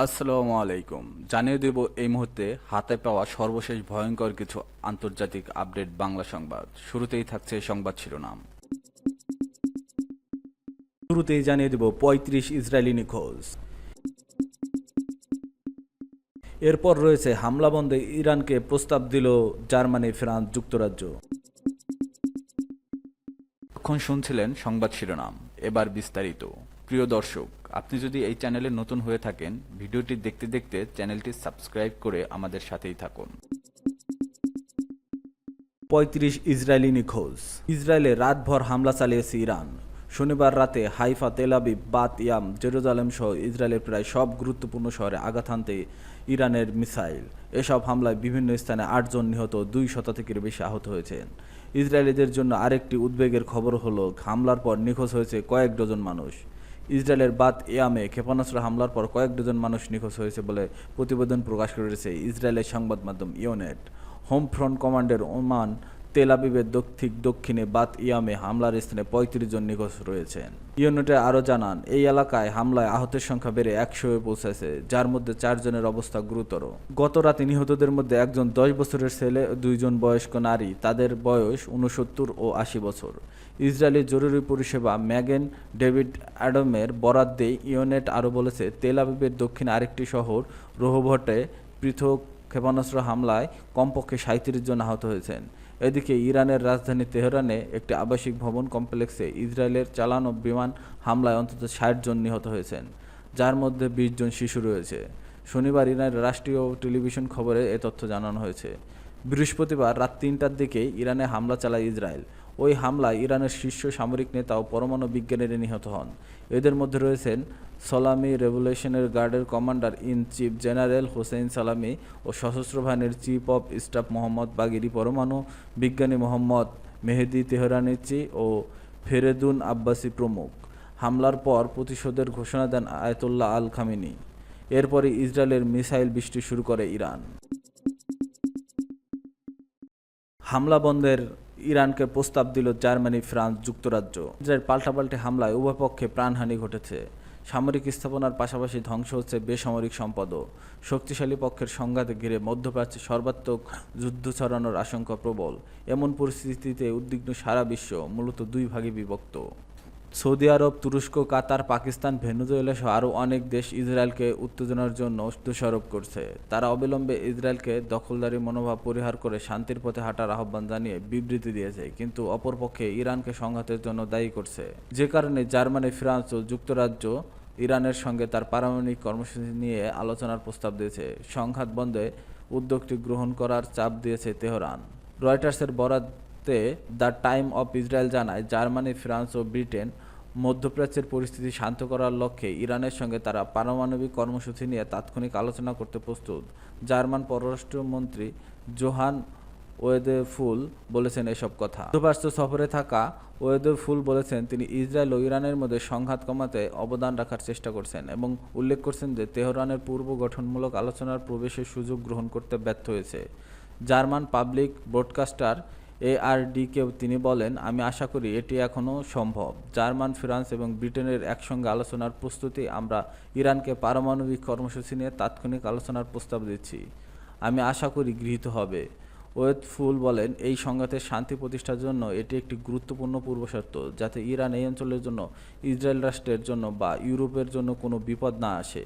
আসসালামু আলাইকুম। জানিয়ে দেব এই মুহূর্তে হাতে পাওয়া সর্বশেষ ভয়ঙ্কর কিছু আন্তর্জাতিক আপডেট বাংলা সংবাদ। শুরুতেই থাকছে সংবাদ শিরোনাম। শুরুতেই জানিয়ে দেব ৩৫ ইসরায়েলি নিখোঁজ। এরপর রয়েছে হামলা বন্ধে ইরানকে প্রস্তাব দিল জার্মানি, ফ্রান্স, যুক্তরাজ্য। এখন শুনছিলেন সংবাদ শিরোনাম, এবার বিস্তারিত। প্রিয় দর্শক, আপনি যদি এই চ্যানেলে নতুন হয়ে থাকেন, ভিডিওটি দেখতে দেখতে চ্যানেলটি সাবস্ক্রাইব করে আমাদের সাথেই থাকুন। ৩৫ ইসরায়েলি নিখোঁজ। ইসরায়েলে রাতভর হামলা চালিয়েছে ইরান। শনিবার রাতে Haifa, Tel Aviv, Baat yam, Jerusalem সহ ইসরায়েলের প্রায় সব গুরুত্বপূর্ণ শহরে আঘাত হানতে ইরানের মিসাইল। এসব হামলায় বিভিন্ন স্থানে ৮ জন নিহত, ২০০ থেকের বেশি আহত হয়েছেন। ইসরায়েলিদের জন্য আরেকটি উদ্বেগের খবর হলো, হামলার পর নিখোঁজ হয়েছে কয়েক ডজন মানুষ। ইসরায়েলের বাত ইয়ামে ক্ষেপণাস্ত্র হামলার পর কয়েক ডজন মানুষ নিখোঁজ হয়েছে বলে প্রতিবেদন প্রকাশ করেছে ইসরায়েলের সংবাদ মাধ্যম ইওনেট। হোম ফ্রন্ট কমান্ডের ওমান তেল আবিবের দক্ষিণে বাত ইয়ামে হামলার স্থানে ৩৫ জন নিখোঁজ রয়েছেন। ইউনিটে আরও জানান, এই এলাকায় হামলায় আহতের সংখ্যা বেড়ে ১০০-এ পৌঁছেছে, যার মধ্যে ৪ জনের অবস্থা গুরুতর। গত রাতে নিহতদের মধ্যে একজন ১০ বছরের ছেলে, ২ জন বয়স্ক নারী, তাদের বয়স ৬৯ ও ৮০ বছর। ইসরায়েলি জরুরি পরিষেবা ম্যাগেন ডেভিড অ্যাডমের বরাত দিয়ে ইউনেট আরও বলেছে, তেল আবিবের দক্ষিণে আরেকটি শহর রোহভটে পৃথক ক্ষেপণাস্ত্র হামলায় কমপক্ষে ৩৭ জন আহত হয়েছেন। এদিকে ইরানের রাজধানী তেহরানে একটি আবাসিক ভবন কমপ্লেক্সে ইসরায়েলের চালানো বিমান হামলায় অন্তত ৬০ জন নিহত হয়েছেন, যার মধ্যে ২০ জন শিশু রয়েছে। শনিবার ইরানের রাষ্ট্রীয় টেলিভিশন খবরে এ তথ্য জানানো হয়েছে। বৃহস্পতিবার রাত ৩টার দিকে ইরানে হামলা চালায় ইসরায়েল। ওই হামলায় ইরানের শীর্ষ সামরিক নেতা ও পরমাণু বিজ্ঞানীরা নিহত হন। এদের মধ্যে রয়েছেন সালামি রেভলিউশনারি গার্ডের commander in chief general Hossein Salami ও সশস্ত্র বাহিনীর chief of staff Mohammad Bagheri, পরমাণু বিজ্ঞানী মোহাম্মদ মেহেদি তেহরানিচি ও ফেরেদুন আব্বাসি প্রমুখ। হামলার পর প্রতিশোধের ঘোষণা দেন আয়াতুল্লাহ আল খামেনি। এরপরে ইসরায়েলের মিসাইল বৃষ্টি শুরু করে ইরান। হামলা বন্ধের ইরানকে প্রস্তাব দিল জার্মানি, ফ্রান্স, যুক্তরাজ্য। ইসরায়েল পাল্টাপাল্টি হামলায় উভয় পক্ষে প্রাণহানি ঘটেছে। সামরিক স্থাপনার পাশাপাশি ধ্বংস হচ্ছে বেসামরিক সম্পদও। শক্তিশালী পক্ষের সংঘাতে ঘিরে মধ্যপ্রাচ্যে সর্বাত্মক যুদ্ধ ছড়ানোর আশঙ্কা প্রবল। এমন পরিস্থিতিতে উদ্বিগ্ন সারা বিশ্ব, মূলত দুই ভাগে বিভক্ত। সৌদি আরব, তুরস্ক, কাতার, পাকিস্তান, ভেনেজুয়েলা সহ আরও অনেক দেশ ইসরায়েলকে উত্তেজনার জন্য দোষারোপ করছে। তারা অবিলম্বে ইসরায়েলকে দখলদারি মনোভাব পরিহার করে শান্তির পথে হাঁটার আহ্বান জানিয়ে বিবৃতি দিয়েছে, কিন্তু অপরপক্ষে ইরানকে সংঘাতের জন্য দায়ী করছে। যে কারণে জার্মানি, ফ্রান্স ও যুক্তরাজ্য ইরানের সঙ্গে তার পারমাণবিক কর্মসূচি নিয়ে আলোচনার প্রস্তাব দিয়েছে। সংঘাত বন্ধে উদ্যোগটি গ্রহণ করার চাপ দিয়েছে তেহরান। রয়টার্সের বরাতে দ্য টাইম অফ ইসরায়েল জানায়, জার্মানি, ফ্রান্স ও ব্রিটেন মধ্যপ্রাচ্যের পরিস্থিতি শান্ত করার লক্ষ্যে ইরানের সঙ্গে তারা পারমাণবিক কর্মসূচি নিয়ে তাৎক্ষণিক আলোচনা করতে প্রস্তুত। জার্মান পররাষ্ট্রমন্ত্রী জোহান ওয়েদেফুল বলেছেন এসব কথা। মধ্যপ্রাচ্য সফরে থাকা ওয়েদেফুল বলেছেন, তিনি ইসরায়েল ও ইরানের মধ্যে সংঘাত কমাতে অবদান রাখার চেষ্টা করছেন এবং উল্লেখ করেছেন যে তেহরানের পূর্ব গঠনমূলক আলোচনার প্রবেশের সুযোগ গ্রহণ করতে ব্যর্থ হয়েছে। জার্মান পাবলিক ব্রডকাস্টার এআরডিকেও তিনি বলেন, আমি আশা করি এটি এখনও সম্ভব। জার্মান, ফ্রান্স এবং ব্রিটেনের একসঙ্গে আলোচনার প্রস্তুতি। আমরা ইরানকে পারমাণবিক কর্মসূচি নিয়ে তাৎক্ষণিক আলোচনার প্রস্তাব দিচ্ছি। আমি আশা করি গৃহীত হবে। ওয়েদফুল বলেন, এই সংঘাতের শান্তি প্রতিষ্ঠার জন্য এটি একটি গুরুত্বপূর্ণ পূর্বশর্ত, যাতে ইরান এই অঞ্চলের জন্য, ইসরায়েল রাষ্ট্রের জন্য বা ইউরোপের জন্য কোনো বিপদ না আসে।